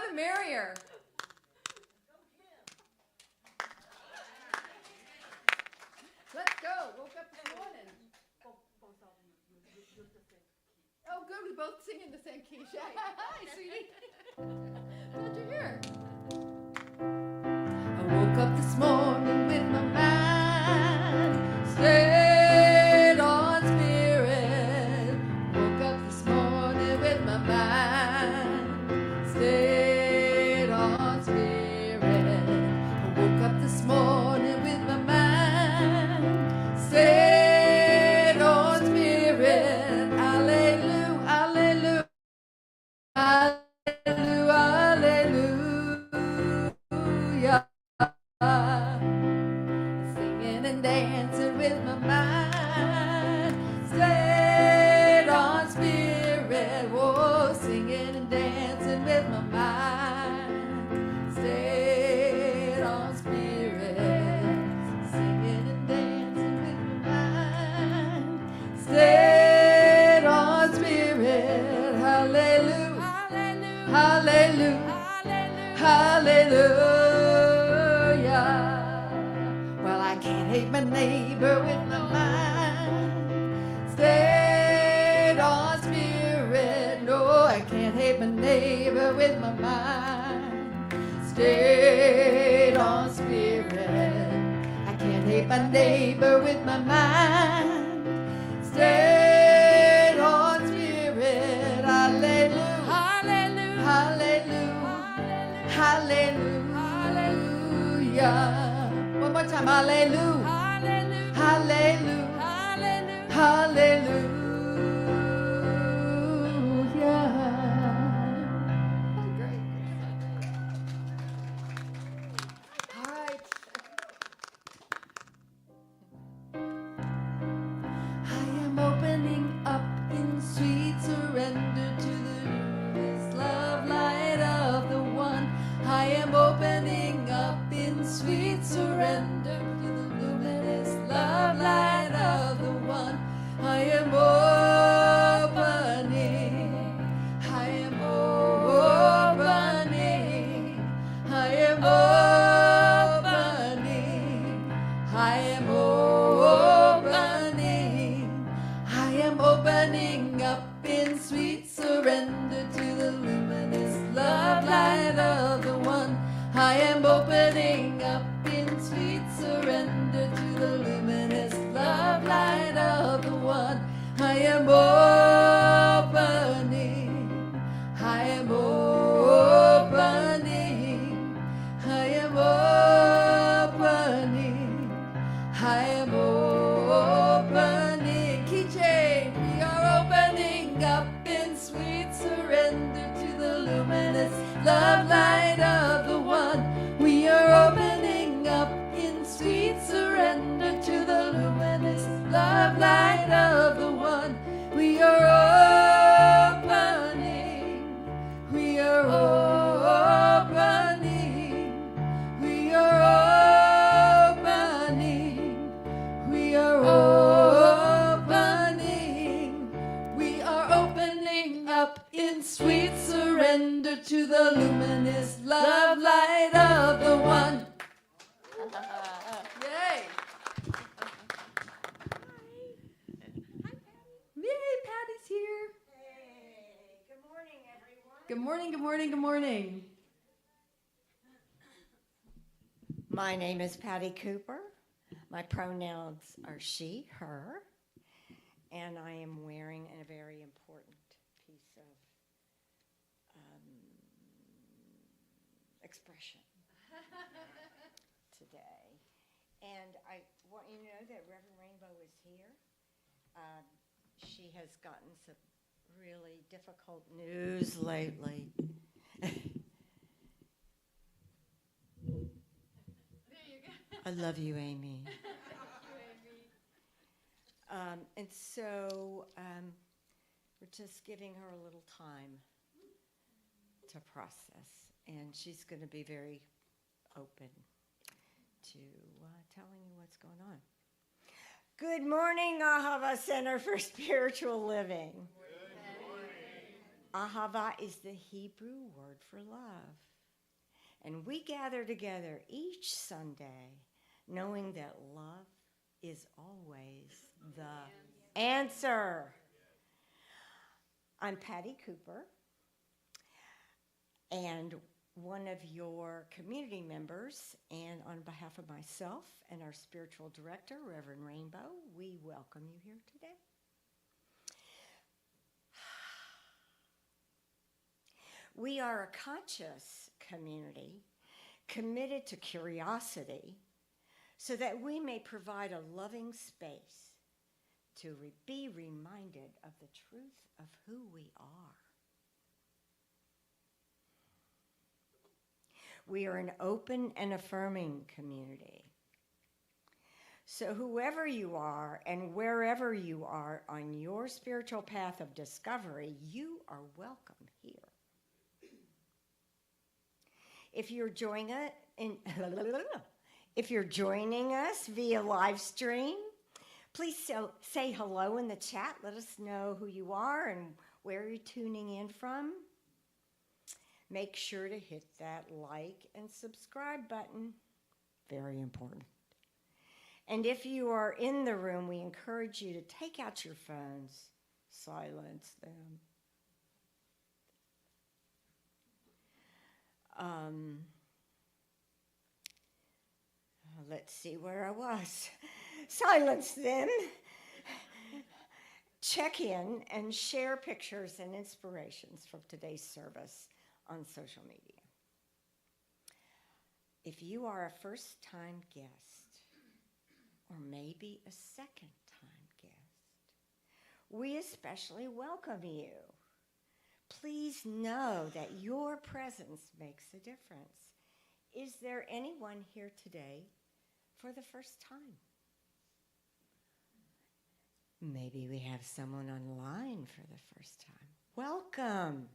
the merrier. Let's go. Woke up this morning. Oh, good. We both sing in the same key. Hi, sweetie. Glad you're here. I woke up this morning with my mind stayed on spirit. Woke up this morning with my mind stayed on spirit. I woke up this morning with my mind stayed on spirit. Hallelujah, hallelujah, hallelujah, hallelujah. Singing and dancing with my mind stayed on spirit. Whoa, singing and dancing with my mind stayed on spirit. Singing and dancing with my mind stayed on spirit. Hallelujah, hallelujah, hallelujah. Well, I can't hate my neighbor with my mind stayed on spirit. No, I can't hate my neighbor with my mind stayed on spirit. I can't hate my neighbor with my mind stayed on spirit. Hallelujah, hallelujah, hallelujah, hallelujah. One more time, hallelujah, hallelujah, hallelujah. Great. All right. I am opening up in sweet surrender to the luminous love light of the one. I am opening up in sweet surrender to the luminous love light of the one. I am opening. I am opening. I am opening. I am opening. I am opening up in sweet surrender to the luminous love light of the one. I am opening up in sweet surrender to the luminous love light of the one. I am opening. I am opening. I am opening. I am opening. Key change. We are opening up in sweet surrender to the luminous love light of the one. We are opening up in sweet surrender to the luminous love light of the one. We are opening. We are opening. We are opening. We are opening. We are opening up in sweet surrender to the luminous love light of the one. Yay! Yay, Patty's here. Hey, good morning, everyone. Good morning, good morning, good morning. My name is Patty Cooper. My pronouns are she, her, and I am wearing a very important piece of expression today. And I want you to know that Reverend Rainbow is here. She has gotten some really difficult news lately. I love you, Amy. And so we're just giving her a little time to process, and she's going to be very open to telling you what's going on. Good morning, Ahava Center for Spiritual Living. Good morning. Ahava is the Hebrew word for love. And we gather together each Sunday knowing that love is always the answer. I'm Patty Cooper, and one of your community members, and on behalf of myself and our spiritual director, Reverend Rainbow, we welcome you here today. We are a conscious community committed to curiosity so that we may provide a loving space to be reminded of the truth of who we are. We are an open and affirming community. So whoever you are and wherever you are on your spiritual path of discovery, you are welcome here. If you're joining us via live stream, please say hello in the chat. Let us know who you are and where you're tuning in from. Make sure to hit that like and subscribe button. Very important. And if you are in the room, we encourage you to take out your phones, silence them. Let's see where I was. Silence them. Check in and share pictures and inspirations from today's service on social media. If you are a first-time guest, or maybe a second-time guest, we especially welcome you. Please know that your presence makes a difference. Is there anyone here today for the first time? Maybe we have someone online for the first time. Welcome.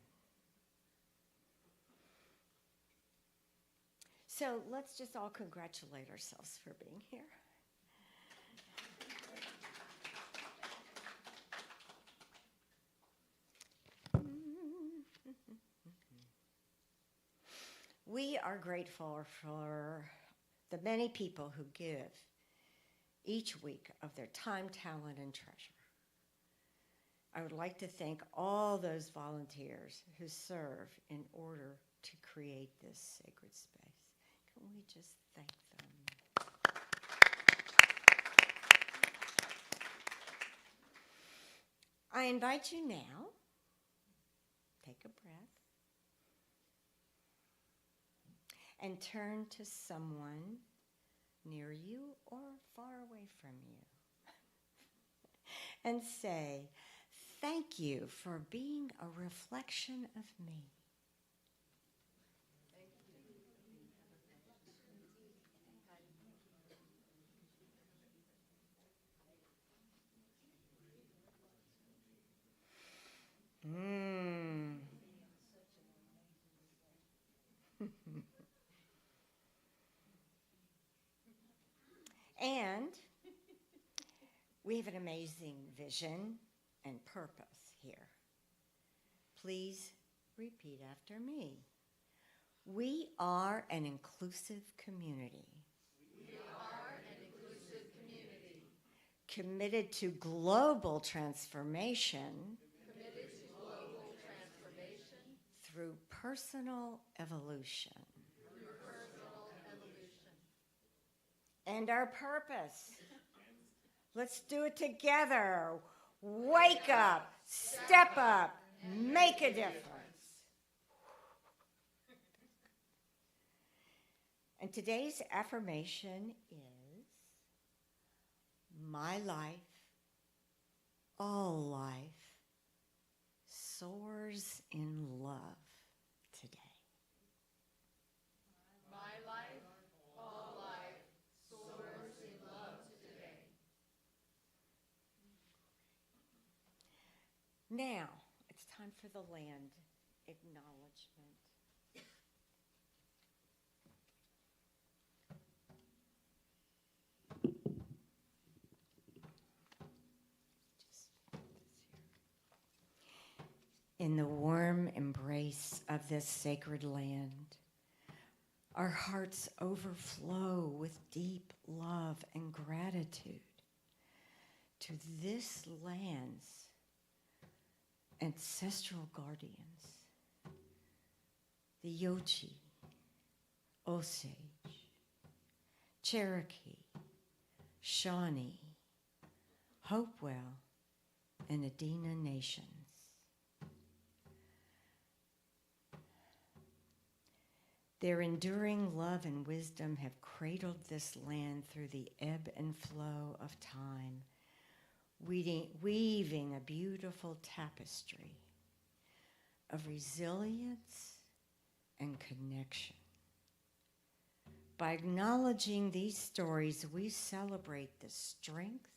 So let's just all congratulate ourselves for being here. We are grateful for the many people who give each week of their time, talent, and treasure. I would like to thank all those volunteers who serve in order to create this sacred space. Can we just thank them? I invite you now, take a breath, and turn to someone near you or far away from you and say, thank you for being a reflection of me. And we have an amazing vision and purpose here. Please repeat after me. We are an inclusive community. We are an inclusive community. Committed to global transformation. Committed to global transformation. Through personal evolution. And our purpose. Let's do it together. Wake up, step up, make a difference. And today's affirmation is, my life, all life, soars in love today. My life, all life, soars in love today. Now, it's time for the land acknowledgement. in the warm embrace of this sacred land. Our hearts overflow with deep love and gratitude to this land's ancestral guardians, the Yochi, Osage, Cherokee, Shawnee, Hopewell, and Adena nations. Their enduring love and wisdom have cradled this land through the ebb and flow of time, weaving a beautiful tapestry of resilience and connection. By acknowledging these stories, we celebrate the strength,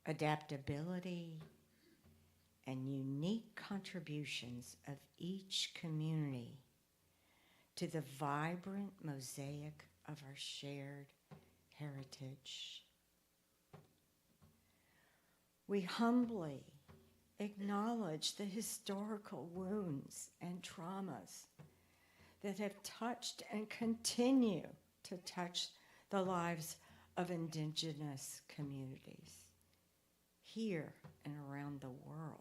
adaptability, and unique contributions of each community to the vibrant mosaic of our shared heritage. We humbly acknowledge the historical wounds and traumas that have touched and continue to touch the lives of Indigenous communities here and around the world.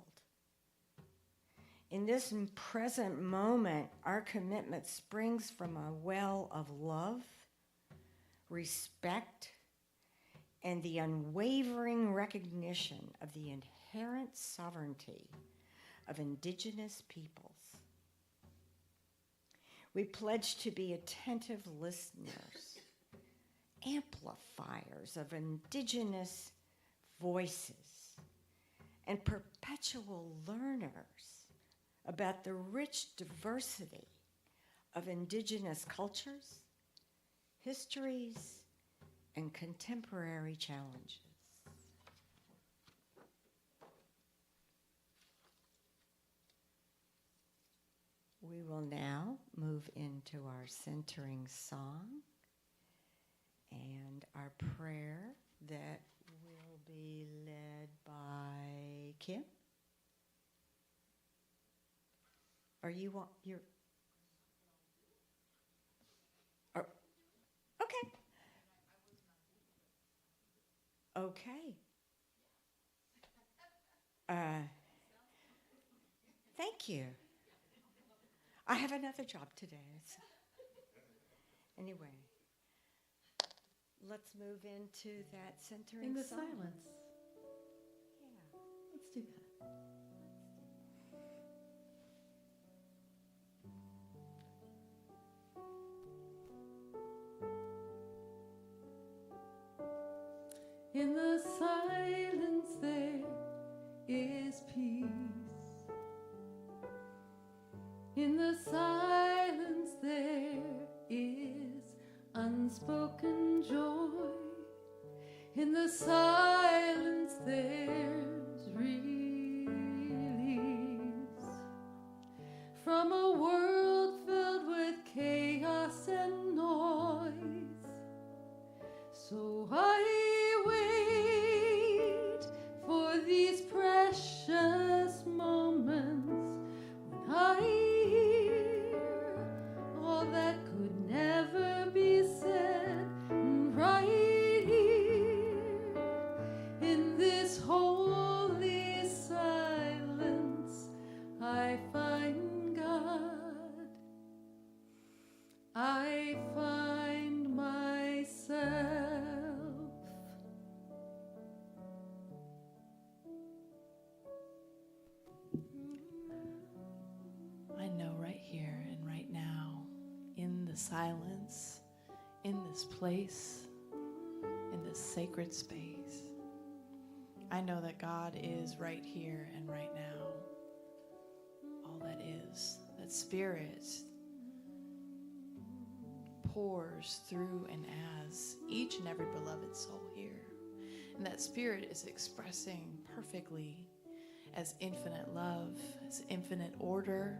In this present moment, our commitment springs from a well of love, respect, and the unwavering recognition of the inherent sovereignty of Indigenous peoples. We pledge to be attentive listeners, amplifiers of Indigenous voices, and perpetual learners about the rich diversity of Indigenous cultures, histories, and contemporary challenges. We will now move into our centering song and our prayer that will be led by Kim. Are you on your? Okay. Okay. Thank you. I have another job today. Anyway, let's move into that centering In the song. silence. Yeah. Let's do that. In the silence there is peace. In the silence there is unspoken joy. In the silence there's release from a world filled with chaos and noise. So I wait for these precious moments when I hear all that could never be said, and right here in this holy silence I find God. I find myself. I know right here and right now, in the silence, in this place, in this sacred space, I know that God is right here and right now. All that is, that Spirit pours through and as each and every beloved soul here. And that Spirit is expressing perfectly as infinite love, as infinite order,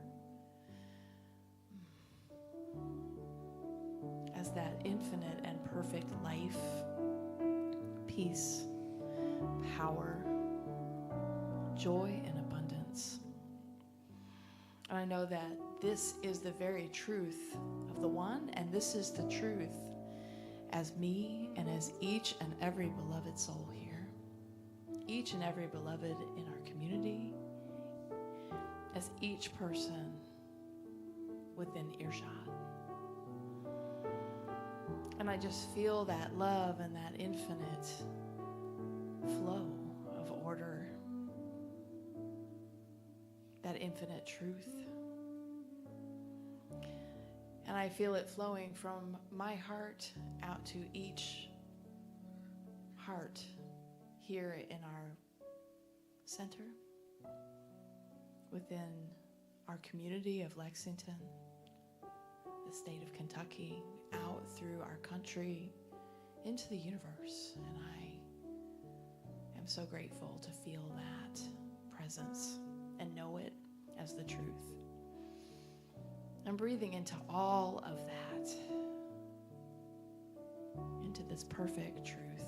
as that infinite and perfect life, peace, power, joy, and abundance. And I know that this is the very truth of the one, and this is the truth as me and as each and every beloved soul here, each and every beloved in our community, as each person within earshot. And I just feel that love and that infinite flow of order, that infinite truth. And I feel it flowing from my heart out to each heart here in our center, within our community of Lexington, the state of Kentucky, out through our country, into the universe. And I am so grateful to feel that presence and know it as the truth. I'm breathing into all of that, into this perfect truth.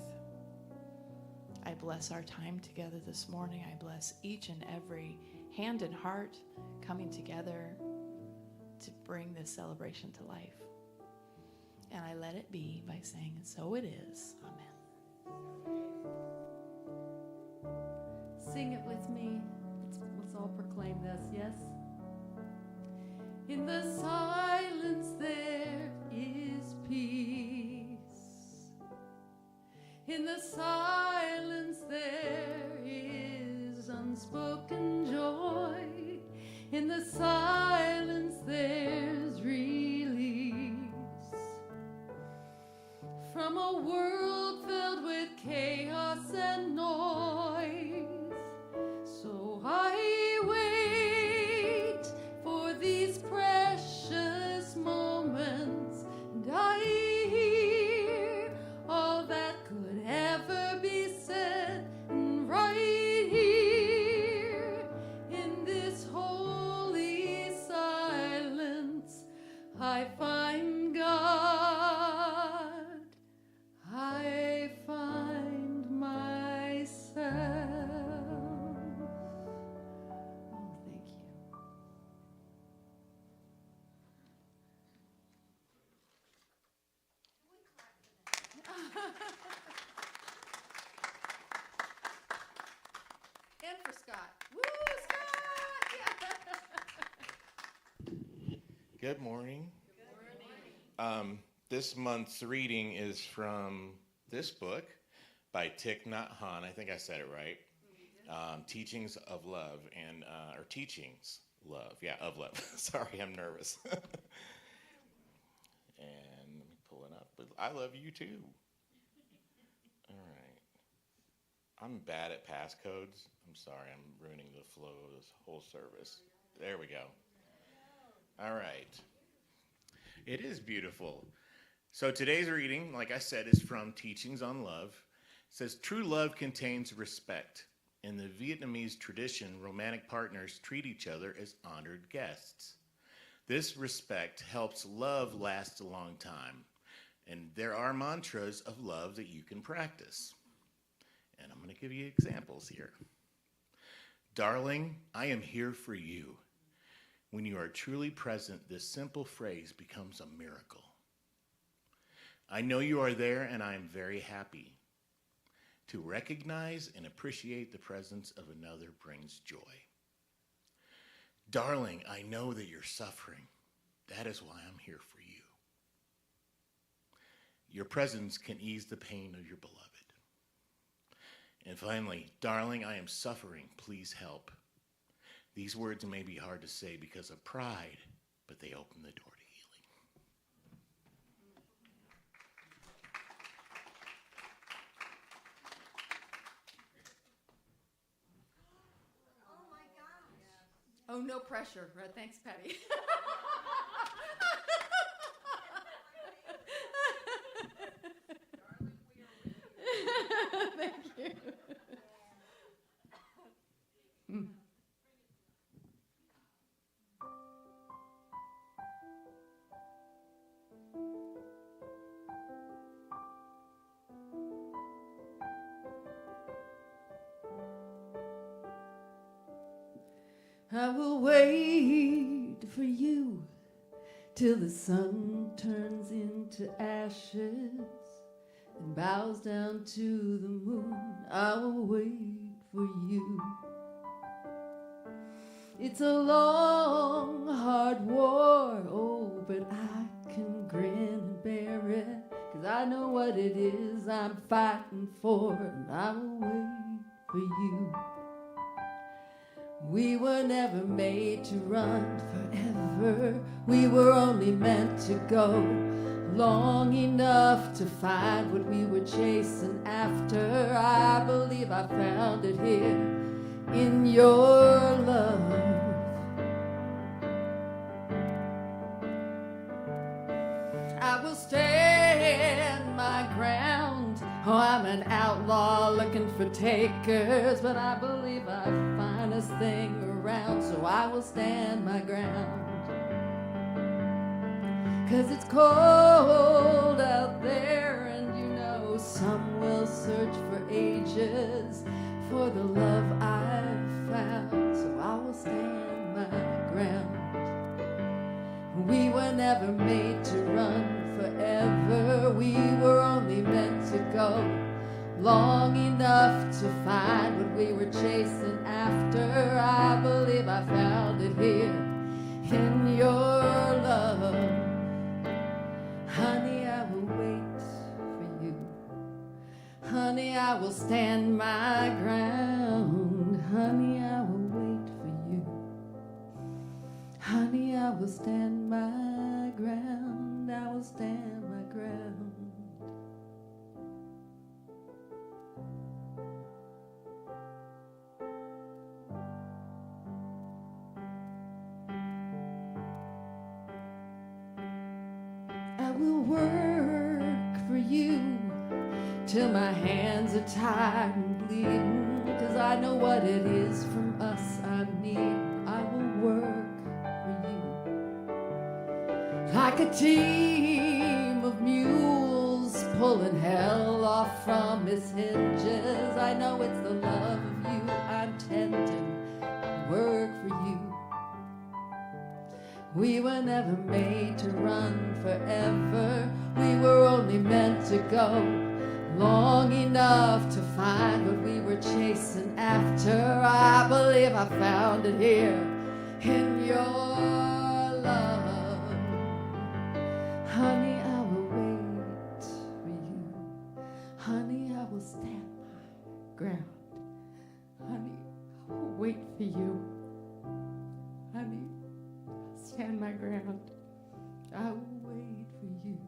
I bless our time together this morning. I bless each and every hand and heart coming together to bring this celebration to life. And I let it be by saying, and so it is. Amen. Sing it with me. Let's all proclaim this, yes? In the silence there is peace. In the silence there is unspoken joy. In the silence there's release from a world filled with chaos and noise. So I wait for these precious moments, and I hear all that could ever be said. And right here in this holy silence, I find God. I find myself. Oh, thank you. And for Scott. Woo, Scott! Yeah. Good morning. This month's reading is from this book by Thich Nhat Hanh. I think I said it right. Teachings of Love, and or Teachings Love. Yeah, of Love. Sorry, I'm nervous. And let me pull it up. But I love you too. All right. I'm bad at passcodes. I'm sorry. I'm ruining the flow of this whole service. There we go. All right. It is beautiful. So today's reading, like I said, is from Teachings on Love. It says, true love contains respect. In the Vietnamese tradition, romantic partners treat each other as honored guests. This respect helps love last a long time. And there are mantras of love that you can practice. And I'm going to give you examples here. Darling, I am here for you. When you are truly present, this simple phrase becomes a miracle. I know you are there, and I am very happy. To recognize and appreciate the presence of another brings joy. Darling, I know that you're suffering. That is why I'm here for you. Your presence can ease the pain of your beloved. And finally, darling, I am suffering. Please help. These words may be hard to say because of pride, but they open the door to healing. Oh, no pressure. Thanks, Patty. Thank you. I will wait for you till the sun turns into ashes and bows down to the moon. I will wait for you. It's a long, hard war, oh, but I can grin and bear it, 'cause I know what it is I'm fighting for, and I will wait for you. We were never made to run forever. We were only meant to go long enough to find what we were chasing after. I believe I found it here in your love. I will stand my ground. Oh, I'm an outlaw looking for takers, but I believe I find this thing around, so I will stand my ground. 'Cause it's cold out there, and you know some will search for ages for the love I've found, so I will stand my ground. We were never made to run forever. We were only meant to go long enough to find what we were chasing after. I believe I found it here in your love. Honey, I will wait for you. Honey, I will stand my ground. Honey, I will wait for you. Honey, I will stand my ground. I will stand my ground. I will work for you till my hands are tired and bleeding, 'cause I know what it is from us I need. I will work like a team of mules pulling hell off from its hinges. I know it's the love of you I'm tending, work for you. We were never made to run forever. We were only meant to go long enough to find what we were chasing after. I believe I found it here in your love. Honey, I will wait for you. Honey, I will stand my ground. Honey, I will wait for you. Honey, I'll stand my ground. I will wait for you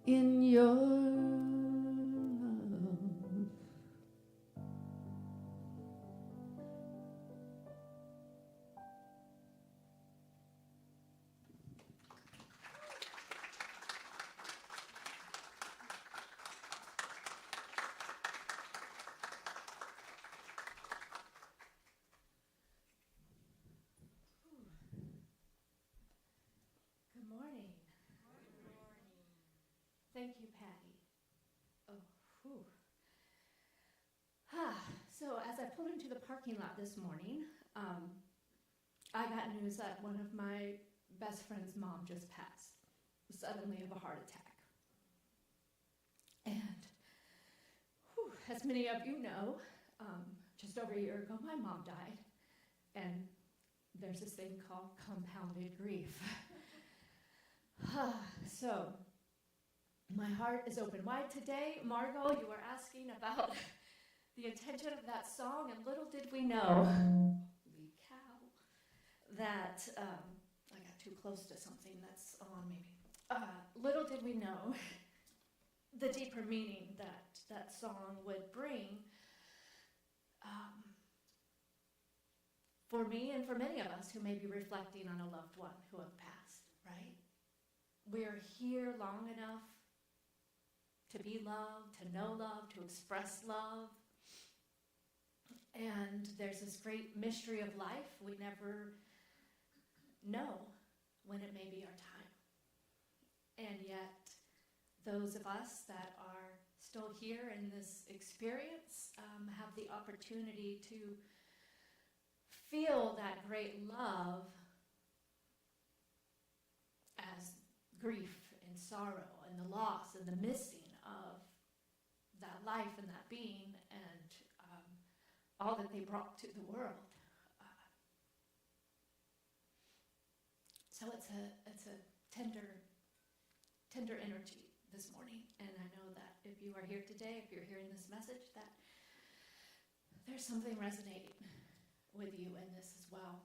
in your love. Good morning. Thank you, Patty. Oh, whew. So as I pulled into the parking lot this morning, I got news that one of my best friend's mom just passed suddenly of a heart attack. And as many of you know, just over a year ago, my mom died. And there's this thing called compounded grief. So, my heart is open wide today. Margot, you were asking about the intention of that song, and little did we know, holy cow, that, I got too close to something that's on maybe. Little did we know the deeper meaning that that song would bring for me and for many of us who may be reflecting on a loved one who have passed, right? We're here long enough to be loved, to know love, to express love. And there's this great mystery of life. We never know when it may be our time. And yet, those of us that are still here in this experience have the opportunity to feel that great love grief and sorrow and the loss and the missing of that life and that being and all that they brought to the world. So it's a tender energy this morning, and I know that if you are here today, if you're hearing this message, that there's something resonating with you in this as well.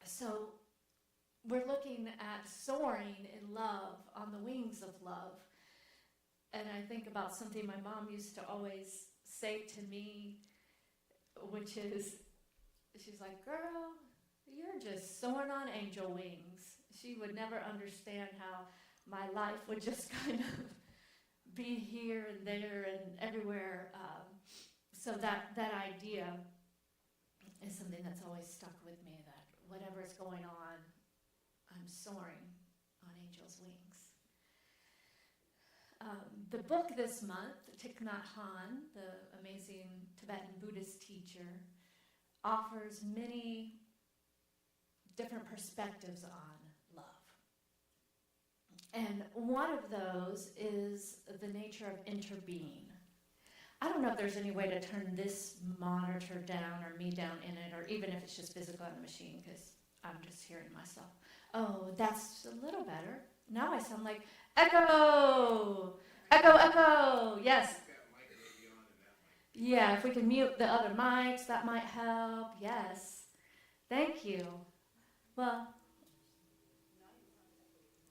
So we're looking at soaring in love, on the wings of love, and I think about something my mom used to always say to me, which is, she's like, girl, you're just soaring on angel wings. She would never understand how my life would just kind of be here and there and everywhere. So that idea is something that's always stuck with me, that whatever is going on, I'm soaring on angel's wings. The book this month, Thich Nhat Hanh, the amazing Tibetan Buddhist teacher, offers many different perspectives on love. And one of those is the nature of interbeing. I don't know if there's any way to turn this monitor down or me down in it, or even if it's just physical on the machine, because I'm just hearing myself. Oh, that's a little better. Now I sound like echo, echo, echo. Yes. Yeah, if we can mute the other mics, that might help. Yes. Thank you. Well,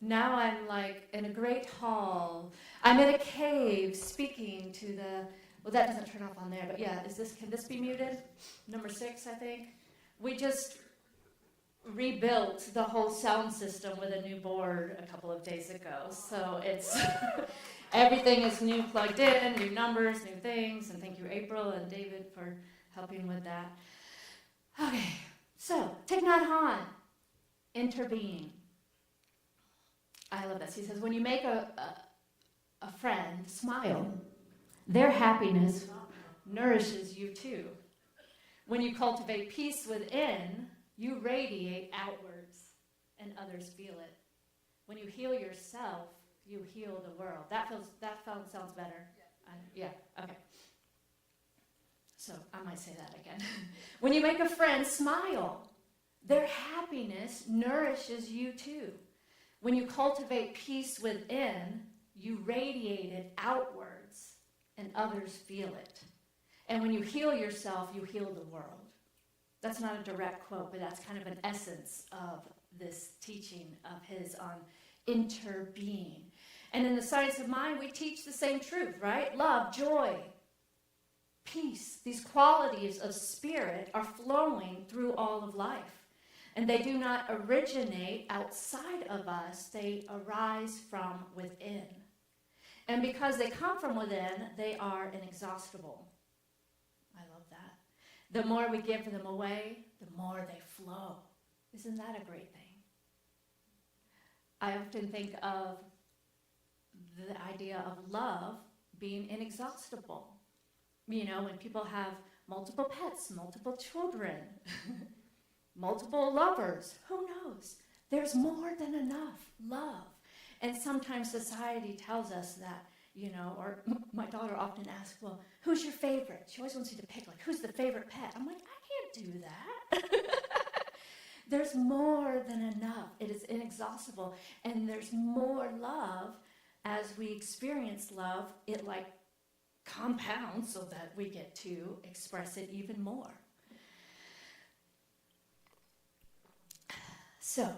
now I'm like in a great hall. I'm in a cave speaking to the, well, that doesn't turn off on there, but yeah, can this be muted? Number 6, I think. We just rebuilt the whole sound system with a new board a couple of days ago. So it's, everything is new, plugged in, new numbers, new things. And thank you, April and David, for helping with that. Okay, so Thich Nhat Hanh, interbeing. I love this. He says, when you make a friend smile, their happiness nourishes you too. When you cultivate peace within, you radiate outwards and others feel it. When you heal yourself, you heal the world. That sounds better. Yeah, okay. So I might say that again. When you make a friend smile, their happiness nourishes you too. When you cultivate peace within, you radiate it outwards and others feel it. And when you heal yourself, you heal the world. That's not a direct quote, but that's kind of an essence of this teaching of his on interbeing. And in the Science of Mind, we teach the same truth, right? Love, joy, peace. These qualities of spirit are flowing through all of life. And they do not originate outside of us. They arise from within. And because they come from within, they are inexhaustible. I love that. The more we give them away, the more they flow. Isn't that a great thing? I often think of the idea of love being inexhaustible. You know, when people have multiple pets, multiple children, multiple lovers, who knows? There's more than enough love. And sometimes society tells us that, you know, or my daughter often asks, well, who's your favorite? She always wants you to pick, like, who's the favorite pet? I'm like, I can't do that. There's more than enough. It is inexhaustible. And there's more love. As we experience love, it like compounds so that we get to express it even more. So,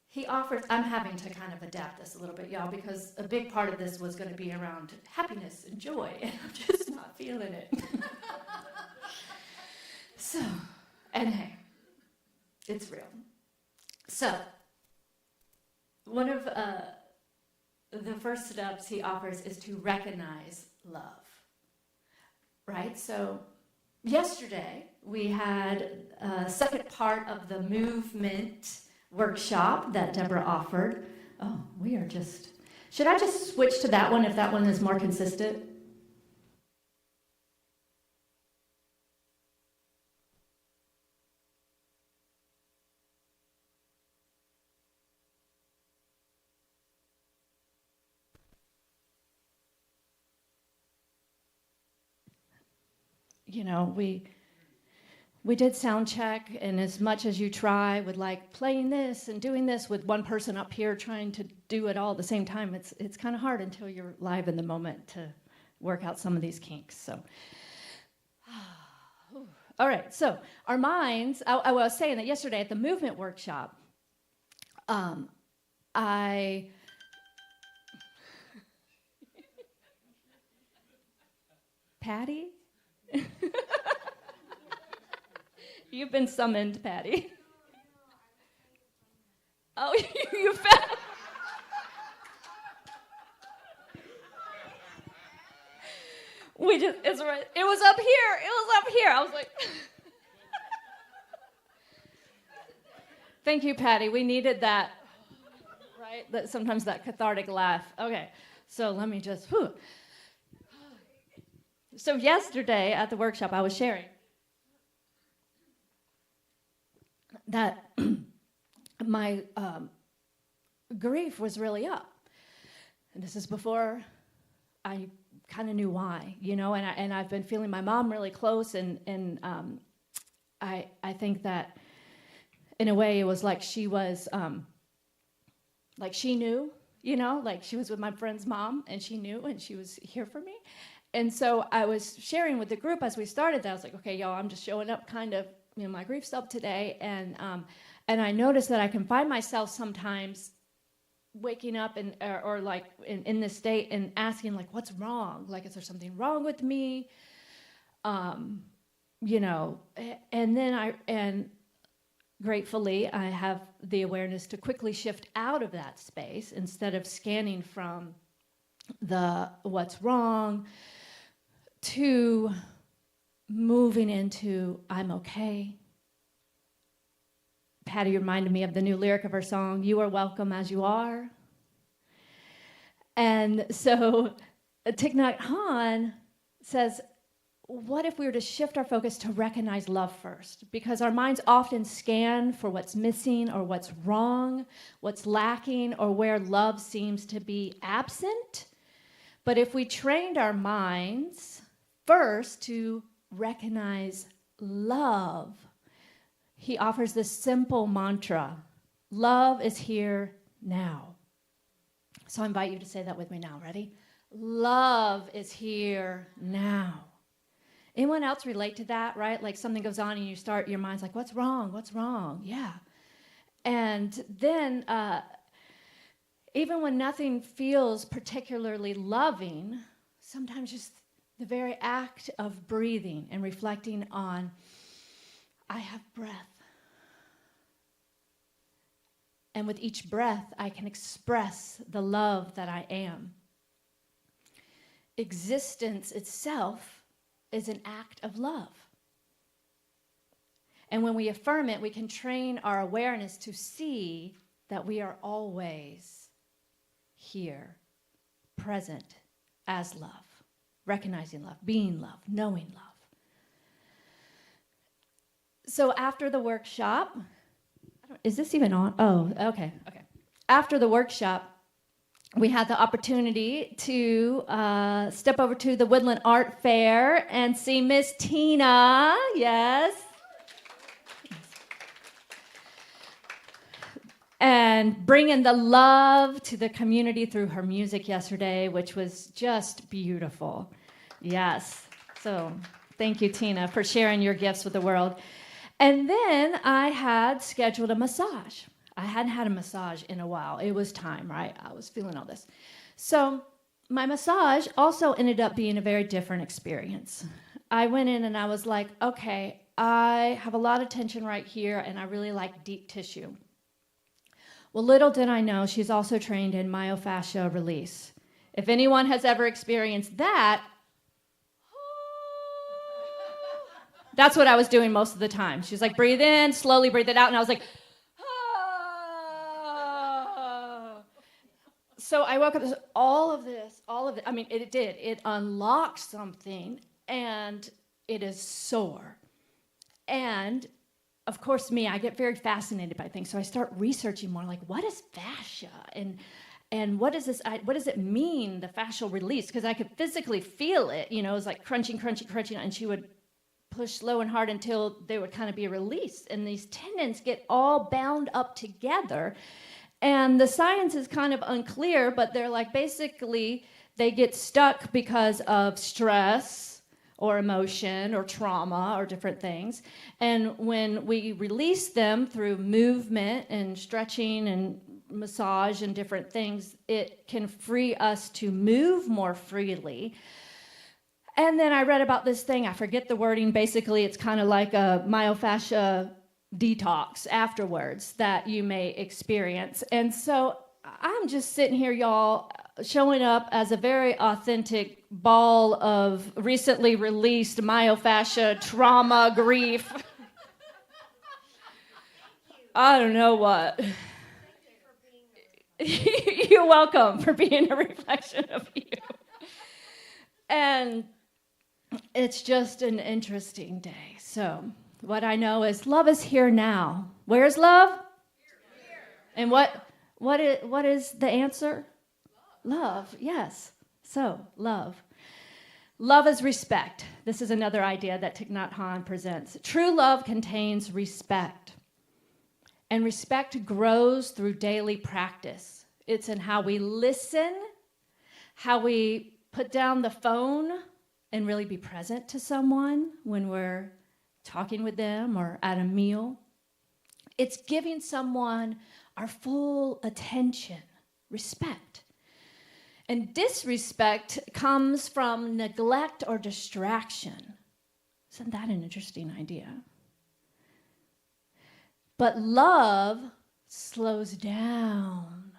he offers, I'm having to kind of adapt this a little bit, y'all, because a big part of this was going to be around happiness and joy, and I'm just not feeling it. So, and hey, it's real. So, one of the first steps he offers is to recognize love, right? So, yesterday, we had a second part of the movement workshop that Deborah offered. Oh, we are just... Should I just switch to that one if that one is more consistent? we did sound check, and as much as you try with like playing this and doing this with one person up here trying to do it all at the same time, it's kind of hard until you're live in the moment to work out some of these kinks. So, all right. So our minds. I was saying that yesterday at the movement workshop. Patty. You've been summoned, Patty. Oh, you found. It's right. It was up here. I was like. Thank you, Patty. We needed that, right? Sometimes that cathartic laugh. Okay, so let me just. Whew. So yesterday at the workshop, I was sharing that my grief was really up. And this is before I kind of knew why, and I've been feeling my mom really close, and I think that in a way it was like she was, like she knew, like she was with my friend's mom, and she knew, and she was here for me. And so I was sharing with the group as we started that. I was like, okay, y'all, I'm just showing up kind of, my grief's up today. And I noticed that I can find myself sometimes waking up or like in this state and asking, like, what's wrong? Like, is there something wrong with me? And then gratefully, I have the awareness to quickly shift out of that space instead of scanning from the what's wrong to moving into I'm okay. Patty reminded me of the new lyric of her song, "You are welcome as you are." And so Thich Nhat Hanh says, what if we were to shift our focus to recognize love first? Because our minds often scan for what's missing or what's wrong, what's lacking, or where love seems to be absent. But if we trained our minds first to recognize love, he offers this simple mantra: love is here now. So I invite you to say that with me now. Ready? Love is here now. Anyone else relate to that, right? Like something goes on and your mind's like, what's wrong? What's wrong? Yeah. And then even when nothing feels particularly loving, sometimes just the very act of breathing and reflecting on, I have breath. And with each breath, I can express the love that I am. Existence itself is an act of love. And when we affirm it, we can train our awareness to see that we are always here, present as love, recognizing love, being love, knowing love. So after the workshop, is this even on? Oh, okay. After the workshop, we had the opportunity to step over to the Woodland Art Fair and see Miss Tina. Yes. And bring in the love to the community through her music yesterday, which was just beautiful. Yes. So thank you, Tina, for sharing your gifts with the world. And then I had scheduled a massage. I hadn't had a massage in a while. It was time, right? I was feeling all this. So my massage also ended up being a very different experience. I went in and I was like, okay, I have a lot of tension right here, and I really like deep tissue. Well, little did I know, she's also trained in myofascial release. If anyone has ever experienced that, that's what I was doing most of the time. She was like, breathe in, slowly breathe it out, and I was like, So I woke up, all of it, I mean, it did. It unlocked something, and it is soar. And of course, I get very fascinated by things, so I start researching more, like, what is fascia? And what is this? What does it mean, the fascial release? Because I could physically feel it, it was like crunching, and she would push slow and hard until they would kind of be released. And these tendons get all bound up together. And the science is kind of unclear, but they're like basically they get stuck because of stress or emotion or trauma or different things. And when we release them through movement and stretching and massage and different things, it can free us to move more freely. And then I read about this thing, I forget the wording, basically it's kind of like a myofascia detox afterwards that you may experience. And so I'm just sitting here, y'all, showing up as a very authentic ball of recently released myofascia trauma, grief. I don't know what. You're welcome for being a reflection of you. And it's just an interesting day. So what I know is love is here now. Where's love? Here. And what is the answer? Love, yes. So, love. Love is respect. This is another idea that Thich Nhat Hanh presents. True love contains respect. And respect grows through daily practice. It's in how we listen, how we put down the phone and really be present to someone when we're talking with them or at a meal. It's giving someone our full attention, respect. And disrespect comes from neglect or distraction. Isn't that an interesting idea? But love slows down.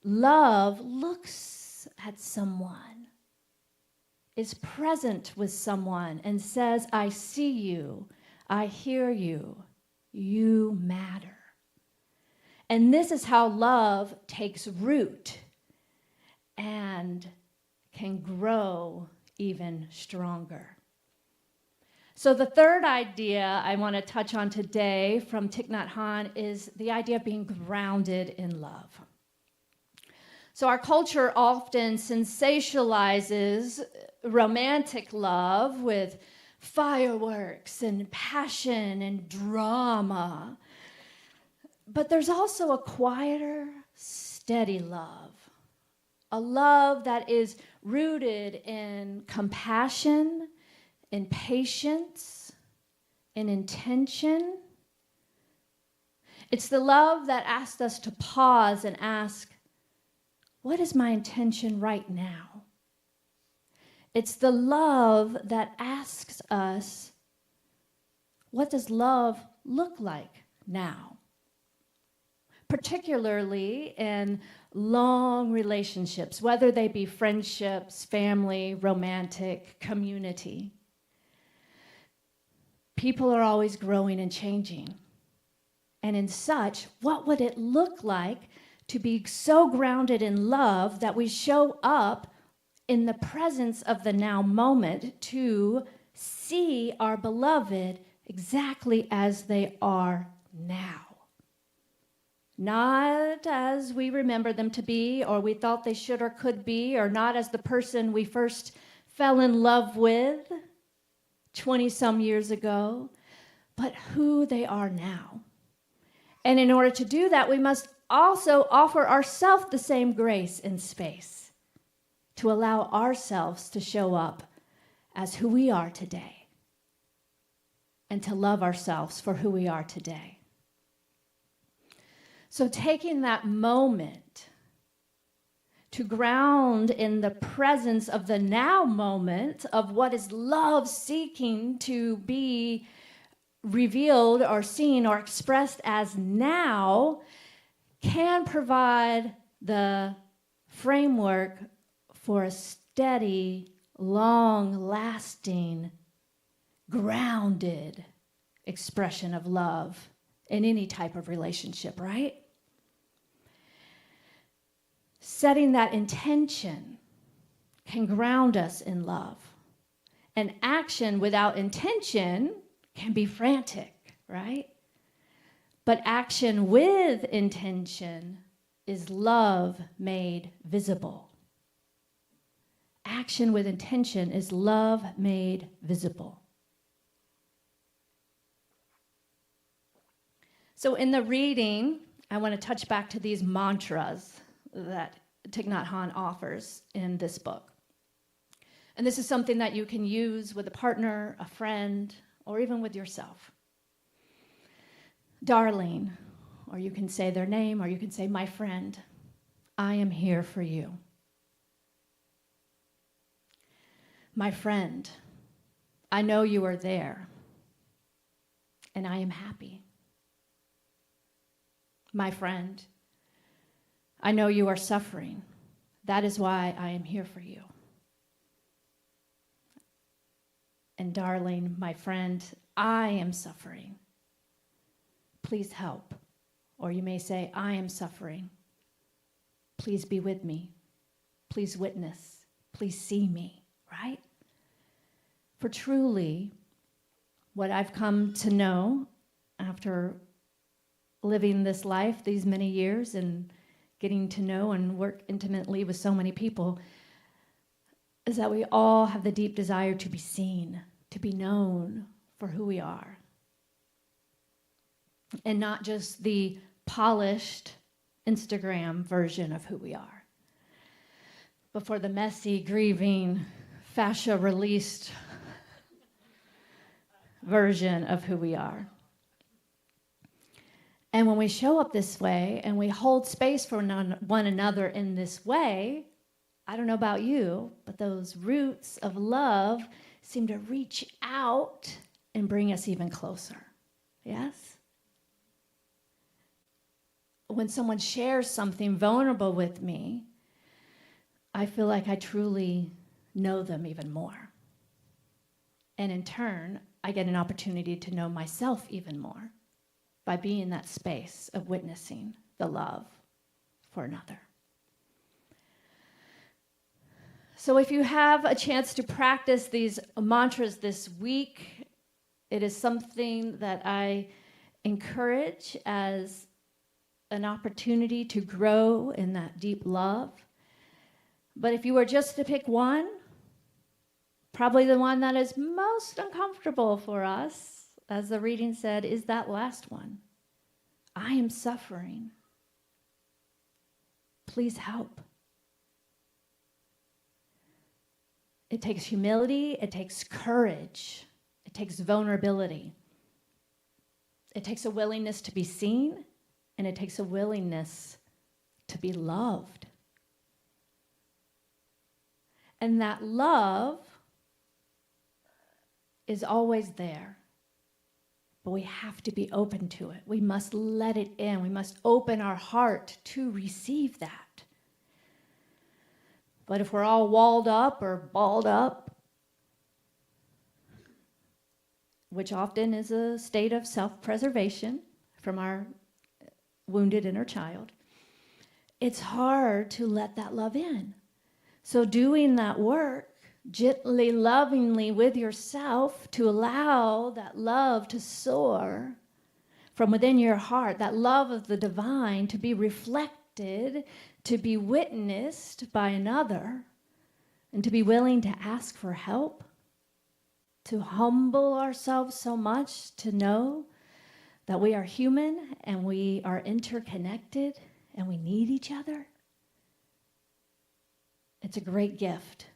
Love looks at someone, is present with someone, and says, I see you, I hear you, you matter. And this is how love takes root and can grow even stronger. So the third idea I want to touch on today from Thich Nhat Hanh is the idea of being grounded in love. So our culture often sensationalizes romantic love with fireworks and passion and drama. But there's also a quieter, steady love. A love that is rooted in compassion, in patience, in intention. It's the love that asks us to pause and ask, what is my intention right now? It's the love that asks us, what does love look like now? Particularly in long relationships, whether they be friendships, family, romantic, community. People are always growing and changing. And in such, what would it look like to be so grounded in love that we show up in the presence of the now moment to see our beloved exactly as they are now? Not as we remember them to be, or we thought they should or could be, or not as the person we first fell in love with 20-some years ago, but who they are now. And in order to do that, we must also offer ourselves the same grace and space to allow ourselves to show up as who we are today and to love ourselves for who we are today. So taking that moment to ground in the presence of the now moment of what is love seeking to be revealed or seen or expressed as now can provide the framework for a steady, long-lasting, grounded expression of love in any type of relationship, right? Setting that intention can ground us in love. And action without intention can be frantic, right? But action with intention is love made visible. Action with intention is love made visible. So in the reading, I want to touch back to these mantras that Thich Nhat Hanh offers in this book. And this is something that you can use with a partner, a friend, or even with yourself. Darling, or you can say their name, or you can say, my friend, I am here for you. My friend, I know you are there, and I am happy. My friend, I know you are suffering. That is why I am here for you. And darling, my friend, I am suffering. Please help. Or you may say, I am suffering. Please be with me. Please witness. Please see me, right? For truly, what I've come to know after living this life these many years and getting to know and work intimately with so many people is that we all have the deep desire to be seen, to be known for who we are. And not just the polished Instagram version of who we are, but for the messy, grieving, fascia-released version of who we are. And when we show up this way and we hold space for one another in this way, I don't know about you, but those roots of love seem to reach out and bring us even closer. Yes? When someone shares something vulnerable with me, I feel like I truly know them even more. And in turn, I get an opportunity to know myself even more by being in that space of witnessing the love for another. So if you have a chance to practice these mantras this week, it is something that I encourage as an opportunity to grow in that deep love. But if you were just to pick one, probably the one that is most uncomfortable for us, as the reading said, is that last one. I am suffering. Please help. It takes humility, it takes courage, it takes vulnerability. It takes a willingness to be seen, and it takes a willingness to be loved. And that love is always there. But we have to be open to it. We must let it in. We must open our heart to receive that. But if we're all walled up or balled up, which often is a state of self-preservation from our wounded inner child, it's hard to let that love in. So doing that work, gently, lovingly with yourself to allow that love to soar from within your heart, that love of the divine to be reflected, to be witnessed by another, and to be willing to ask for help, to humble ourselves so much to know that we are human and we are interconnected and we need each other. It's a great gift,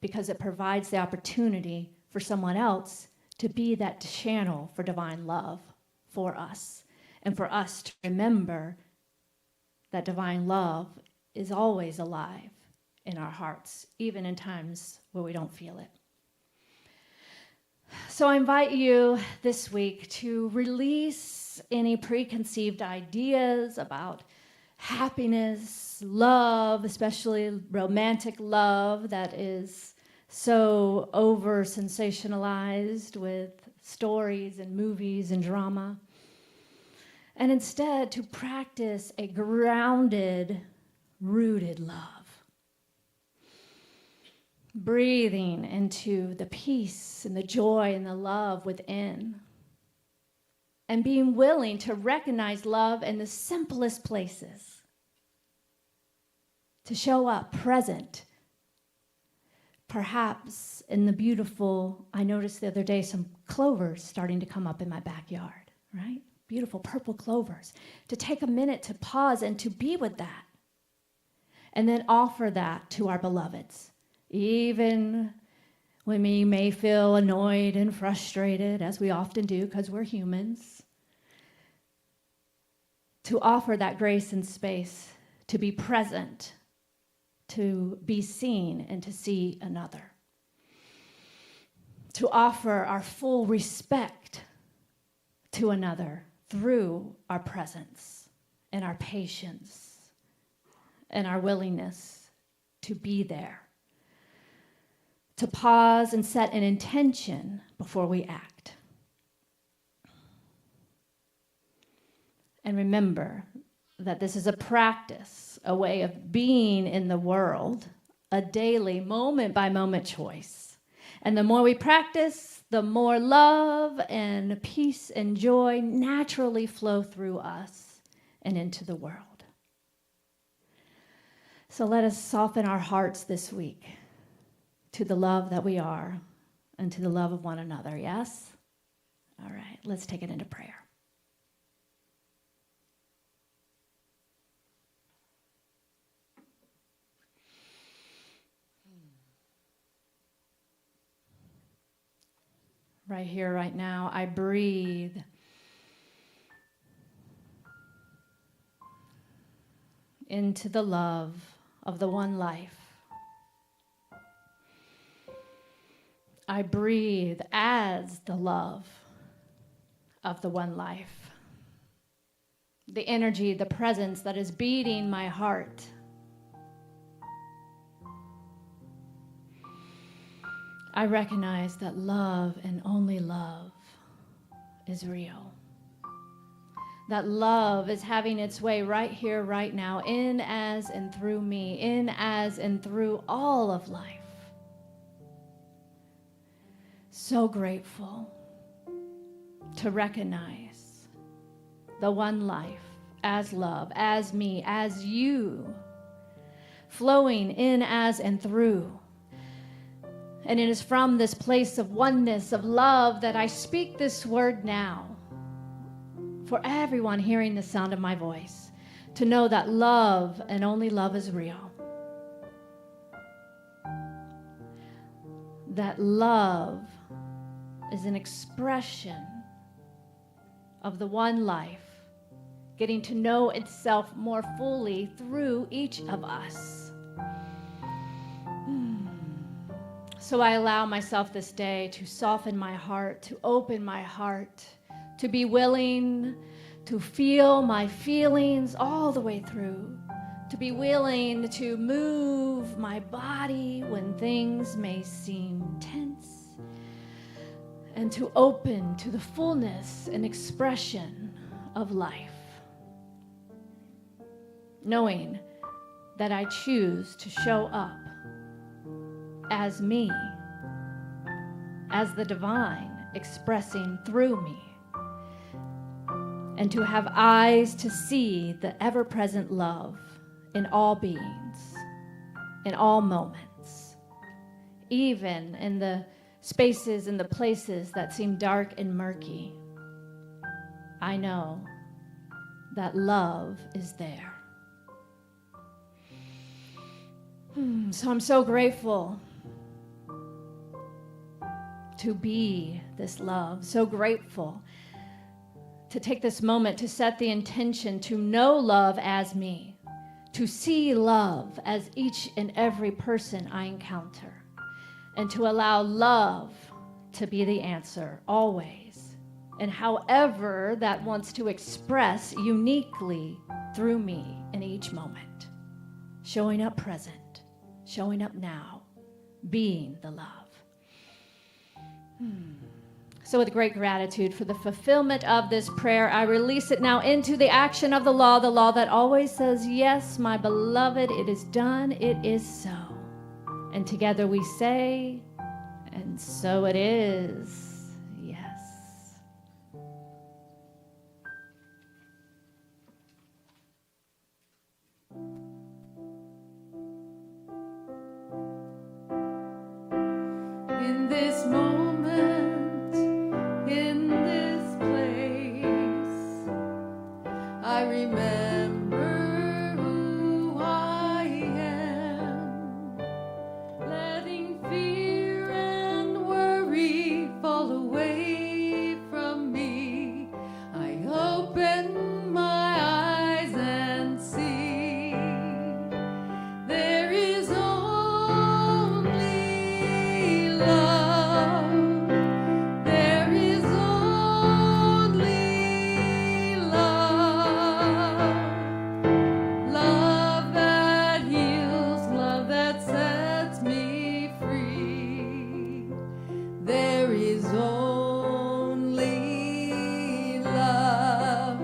because it provides the opportunity for someone else to be that channel for divine love for us, and for us to remember that divine love is always alive in our hearts, even in times where we don't feel it. So I invite you this week to release any preconceived ideas about happiness, love, especially romantic love that is so over-sensationalized with stories and movies and drama. And instead to practice a grounded, rooted love. Breathing into the peace and the joy and the love within. And being willing to recognize love in the simplest places. To show up present. Perhaps in the beautiful, I noticed the other day some clovers starting to come up in my backyard, right? Beautiful purple clovers. To take a minute to pause and to be with that. And then offer that to our beloveds. Even when we may feel annoyed and frustrated, as we often do because we're humans. To offer that grace and space, to be present, to be seen and to see another. To offer our full respect to another through our presence and our patience and our willingness to be there. To pause and set an intention before we act. And remember that this is a practice, a way of being in the world, a daily, moment-by-moment choice. And the more we practice, the more love and peace and joy naturally flow through us and into the world. So let us soften our hearts this week to the love that we are and to the love of one another, yes? All right, let's take it into prayer. Right here, right now, I breathe into the love of the one life. I breathe as the love of the one life. The energy, the presence that is beating my heart. I recognize that love and only love is real. That love is having its way right here, right now, in, as, and through me, in, as, and through all of life. So grateful to recognize the one life as love, as me, as you, flowing in, as, and through. And it is from this place of oneness, of love, that I speak this word now for everyone hearing the sound of my voice, to know that love and only love is real. That love is an expression of the one life, getting to know itself more fully through each of us. So I allow myself this day to soften my heart, to open my heart, to be willing to feel my feelings all the way through, to be willing to move my body when things may seem tense, and to open to the fullness and expression of life, knowing that I choose to show up as me, as the divine expressing through me, and to have eyes to see the ever-present love in all beings, in all moments, even in the spaces and the places that seem dark and murky. I know that love is there. So I'm so grateful to be this love, so grateful to take this moment to set the intention to know love as me, to see love as each and every person I encounter, and to allow love to be the answer always, and however that wants to express uniquely through me in each moment, showing up present, showing up now, being the love. So with great gratitude for the fulfillment of this prayer, I release it now into the action of the law that always says, yes, my beloved, it is done, it is so. And together we say, and so it is, yes. In this moment, I remember who I am, letting fear and worry fall away from me. I open my eyes and see there is only love. There is only love. Love that heals, love that sets me free. There is only love.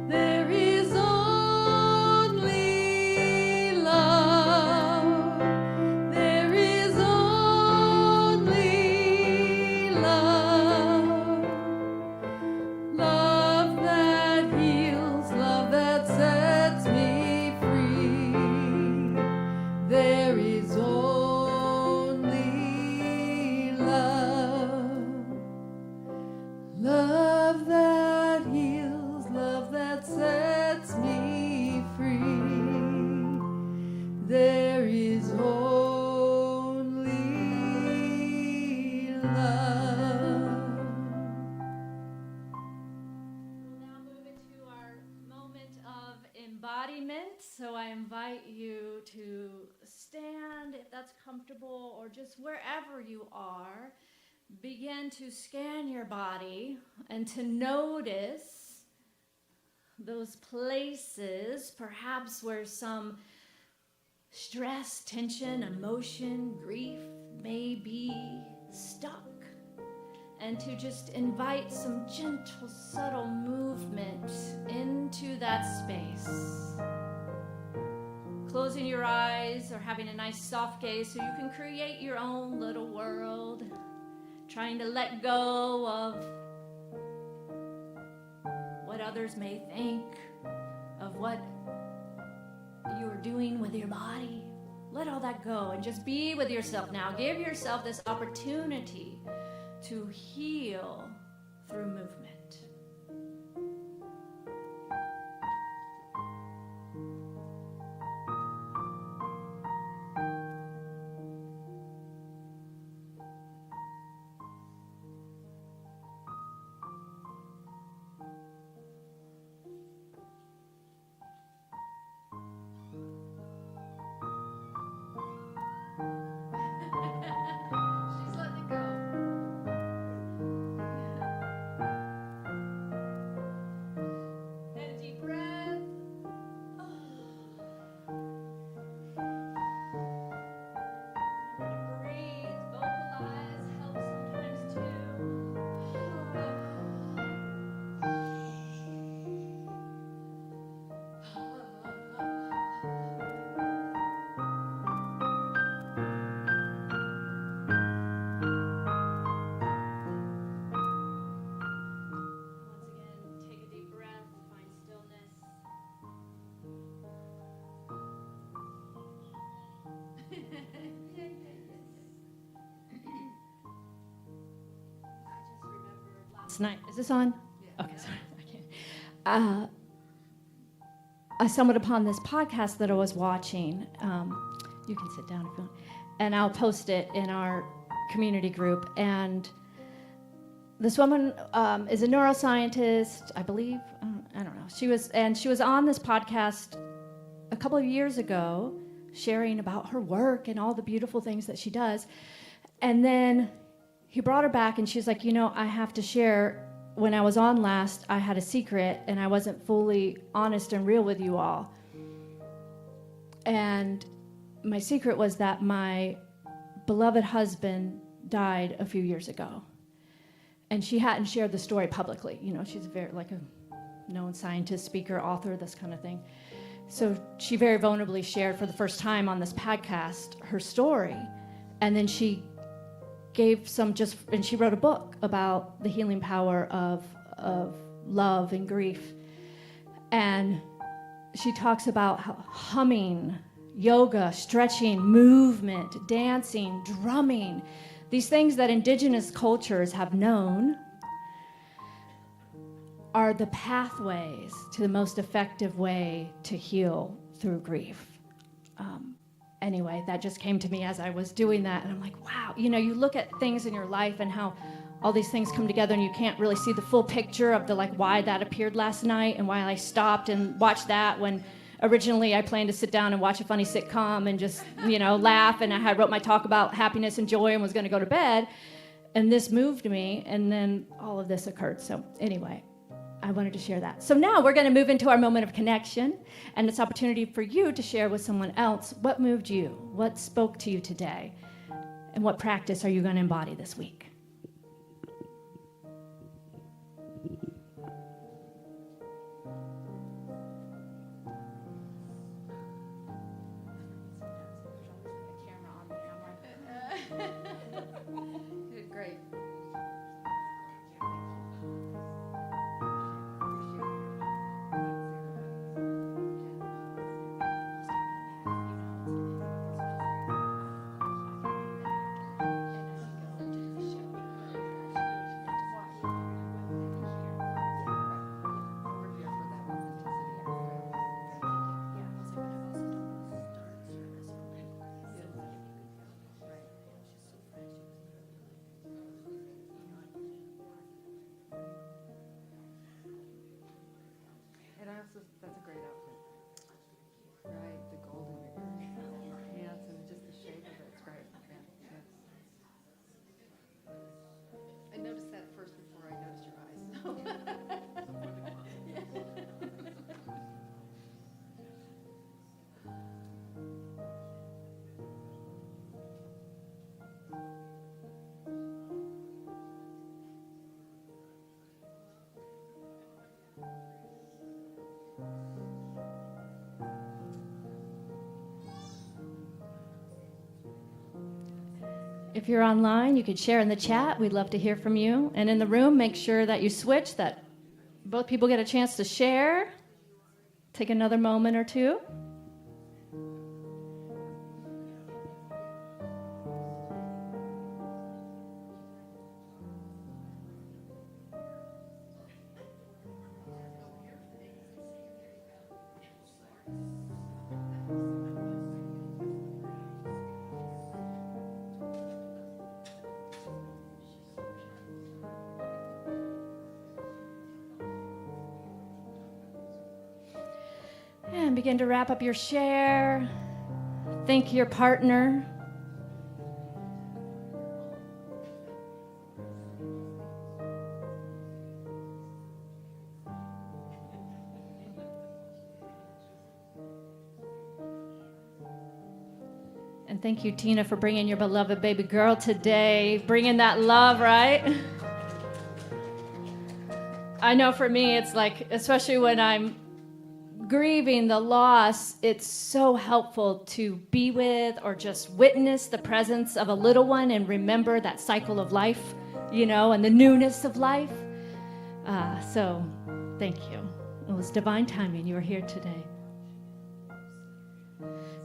There is only love. There is only love. Love that heals, love that sets me free. There is only love. Love that heals, love that sets me free. There is only love. We'll now move into our moment of embodiment. So I invite you to stand if that's comfortable, or just wherever you are. Begin to scan your body and to notice those places, perhaps where some stress, tension, emotion, grief may be stuck. And to just invite some gentle, subtle movement into that space. Closing your eyes or having a nice soft gaze so you can create your own little world. Trying to let go of what others may think, of what you're doing with your body. Let all that go and just be with yourself now. Give yourself this opportunity to heal through movement. She's letting it go. And a deep breath. Remember to breathe, vocalize, helps sometimes too. Once again, take a deep breath, find stillness. I just remembered last night. Is this on? Okay, sorry. I can't. I stumbled upon this podcast that I was watching. You can sit down if you want. And I'll post it in our community group. And this woman is a neuroscientist, I believe. I don't know. She was on this podcast a couple of years ago, sharing about her work and all the beautiful things that she does. And then he brought her back, and she's like, I have to share. When I was on last, I had a secret, and I wasn't fully honest and real with you all. And my secret was that my beloved husband died a few years ago. And she hadn't shared the story publicly. She's very like a known scientist, speaker, author, this kind of thing. So she very vulnerably shared for the first time on this podcast her story. And then she gave and she wrote a book about the healing power of love and grief. And she talks about how humming, yoga, stretching, movement, dancing, drumming, these things that indigenous cultures have known are the pathways to the most effective way to heal through grief. Anyway, that just came to me as I was doing that, and I'm like, wow, you know, you look at things in your life and how all these things come together and you can't really see the full picture of the like why that appeared last night and why I stopped and watched that when originally I planned to sit down and watch a funny sitcom and just, you know, laugh, and I had wrote my talk about happiness and joy and was going to go to bed, and this moved me, and then all of this occurred. So anyway, I wanted to share that. So now we're going to move into our moment of connection, and it's opportunity for you to share with someone else what moved you, what spoke to you today, and what practice are you going to embody this week. Great. That's a great outfit. Right, the gold in your pants and just the shape of it. It's great. Yeah, I noticed that first before I noticed your eyes. If you're online, you could share in the chat. We'd love to hear from you. And in the room, make sure that you switch, that both people get a chance to share. Take another moment or two. And begin to wrap up your share. Thank your partner. And thank you, Tina, for bringing your beloved baby girl today, bringing that love, right? I know for me, it's like, especially when I'm grieving the loss, it's so helpful to be with or just witness the presence of a little one and remember that cycle of life, you know, and the newness of life. So thank you. It was divine timing. You were here today.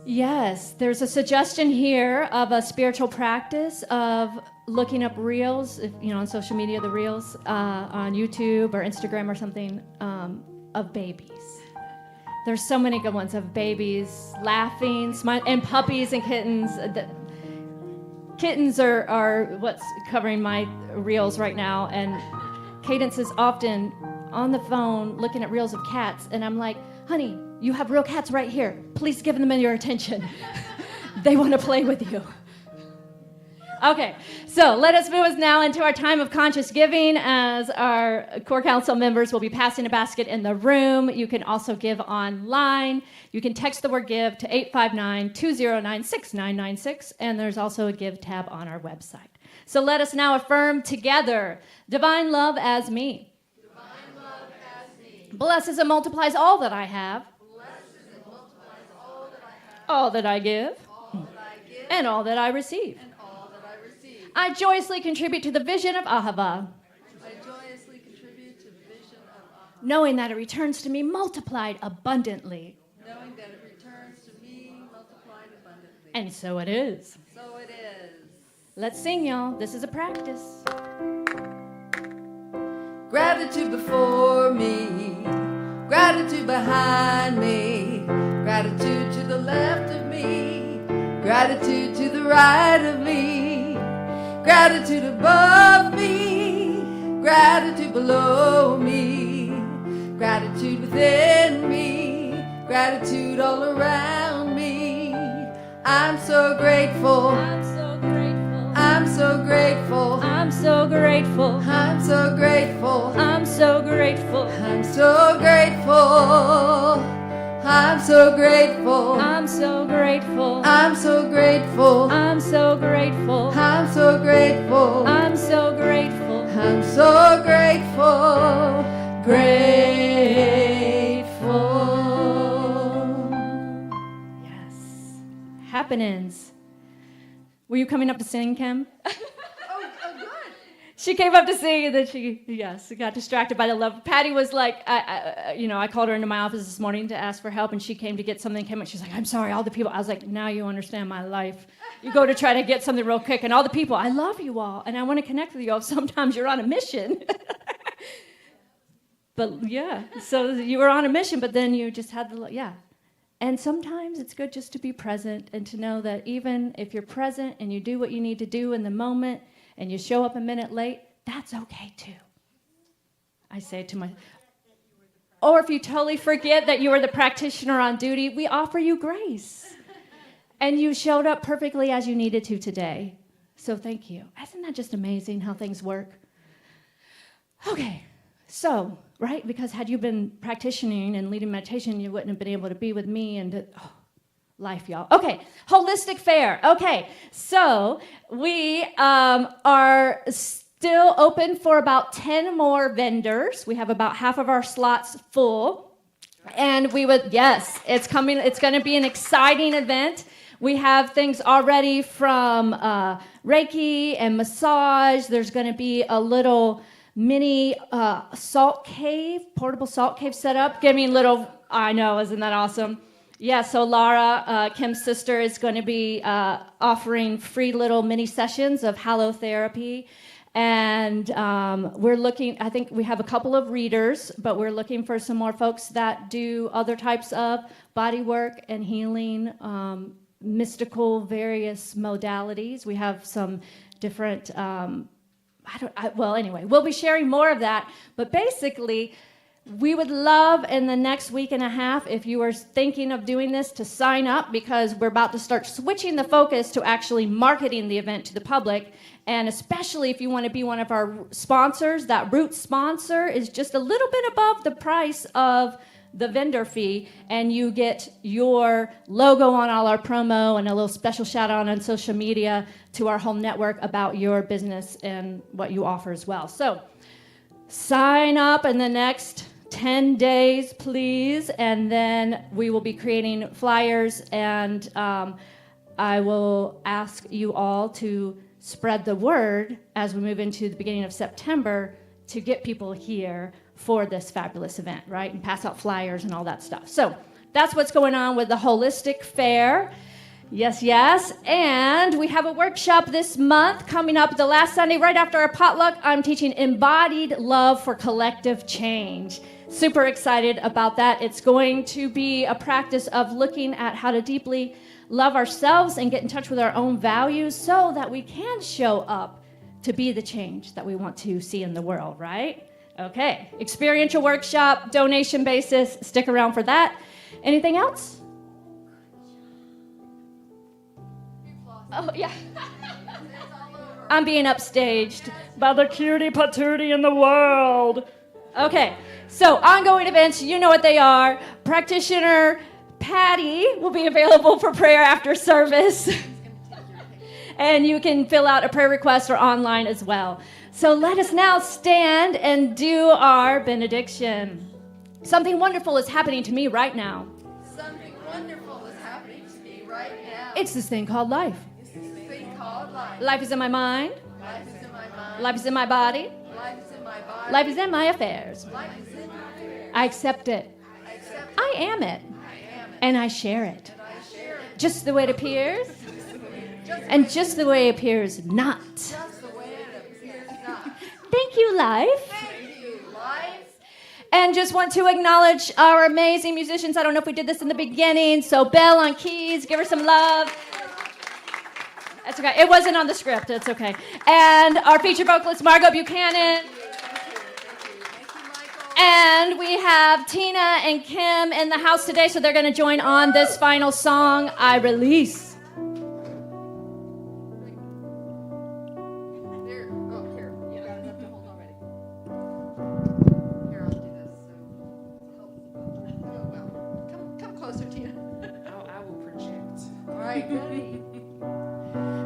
Yes, there's a suggestion here of a spiritual practice of looking up reels, if, you know, on social media, the reels on YouTube or Instagram or something of babies. There's so many good ones of babies laughing, smiling, and puppies and kittens. The kittens are what's covering my reels right now, and Cadence is often on the phone looking at reels of cats, and I'm like, honey, you have real cats right here. Please give them your attention. They want to play with you. Okay, so let us move us now into our time of conscious giving, as our core council members will be passing a basket in the room. You can also give online. You can text the word give to 859-209-6996, and there's also a give tab on our website. So let us now affirm together, divine love as me. Divine love as me. Blesses and multiplies all that I have. Blesses and multiplies all that I have. All that I give. All that I give. And all that I receive. And all that I receive. I joyously contribute to the vision of Ahava, I joyously contribute to the vision of Ahava, knowing that it returns to me multiplied abundantly. knowing that it returns to me multiplied abundantly. And so it is. So it is. Let's sing, y'all. This is a practice. Gratitude before me, gratitude behind me, gratitude to the left of me, gratitude to the right of me, gratitude above me, gratitude below me, gratitude within me, gratitude all around me. I'm so grateful. I'm so grateful. I'm so grateful. I'm so grateful. I'm so grateful. I'm so grateful. I'm so grateful. I'm so grateful. I'm so grateful. I'm so grateful. I'm so grateful. I'm so grateful. I'm so grateful. I'm so grateful. Grateful. Yes. Happenings. Were you coming up to sing, Kim? Oh, good. She came up to sing, and then she got distracted by the love. Patty was like, I called her into my office this morning to ask for help, and she came to get something. Came and she's like, I'm sorry, all the people. I was like, now you understand my life. You go to try to get something real quick, and all the people, I love you all, and I want to connect with you all. Sometimes you're on a mission. But yeah, so you were on a mission, but then you just had the. And sometimes it's good just to be present and to know that even if you're present and you do what you need to do in the moment and you show up a minute late, that's okay too. I say to my, or if you totally forget that you were the practitioner on duty, we offer you grace. And you showed up perfectly as you needed to today. So thank you. Isn't that just amazing how things work? Okay, so, right, because had you been practicing and leading meditation, you wouldn't have been able to be with me and life, y'all. Okay, holistic fair. Okay, so we are still open for about 10 more vendors. We have about half of our slots full. And it's coming. It's going to be an exciting event. We have things already from Reiki and massage. There's going to be a little mini salt cave, portable salt cave set up. I know, isn't that awesome? Yeah, so Laura, Kim's sister, is going to be offering free little mini sessions of halotherapy. And we're looking, I think we have a couple of readers, but we're looking for some more folks that do other types of body work and healing, mystical, various modalities. We have some different anyway, we'll be sharing more of that. But basically, we would love in the next week and a half, if you are thinking of doing this, to sign up, because we're about to start switching the focus to actually marketing the event to the public. And especially if you want to be one of our sponsors, that root sponsor is just a little bit above the price of the vendor fee, and you get your logo on all our promo and a little special shout out on social media to our whole network about your business and what you offer as well. So sign up in the next 10 days, please, and then we will be creating flyers, and I will ask you all to spread the word as we move into the beginning of September to get people here for this fabulous event, right? And pass out flyers and all that stuff. So that's what's going on with the Holistic Fair. Yes, yes. And we have a workshop this month coming up the last Sunday right after our potluck. I'm teaching Embodied Love for Collective Change. Super excited about that. It's going to be a practice of looking at how to deeply love ourselves and get in touch with our own values so that we can show up to be the change that we want to see in the world, right? Okay, experiential workshop, donation basis. Stick around for that. Anything else? Oh, yeah. I'm being upstaged by the cutie patootie in the world. Okay, so ongoing events, you know what they are. Practitioner Patty will be available for prayer after service. And you can fill out a prayer request or online as well. So let us now stand and do our benediction. Something wonderful is happening to me right now. Something wonderful is happening to me right now. It's this thing called life. It's this thing called life. Life is in my mind. Life is in my mind. Life is in my body. Life is in my body. Life is in my affairs. Life is in my affairs. I accept it. I accept it. I am it. I am it. And I share it. And I share it. Just the way it appears. And just the way it appears not. Just the way it appears not. Thank you, life. Thank you. And just want to acknowledge our amazing musicians. I don't know if we did this in the beginning. So Belle on keys, give her some love. That's okay. It wasn't on the script. It's okay. And our featured vocalist, Margot Buchanan. And we have Tina and Kim in the house today, so they're going to join on this final song, I Release.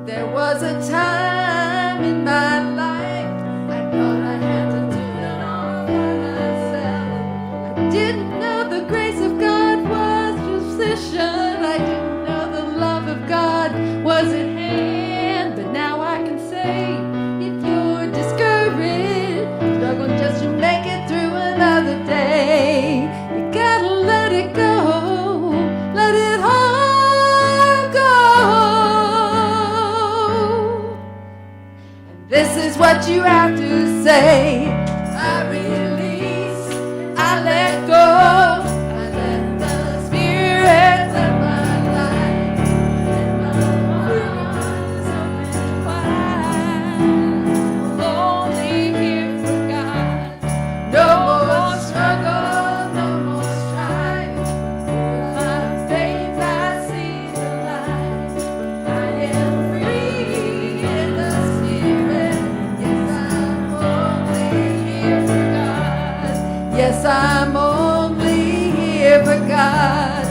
There was a time in my life I thought I had to do it all by myself. I didn't know the grace of God was sufficient. I didn't know the love of God was at hand. But now I can say, if you're discouraged, struggling just to make it through another day, you gotta let it go, let it all go. This is what you have to say. I release, I let go, I let the Spirit let my life, and my heart is open wide. Only here for God. No more struggle, no more strife. My faith, I see the light. I am free in the Spirit. Yes, I'm only here for God.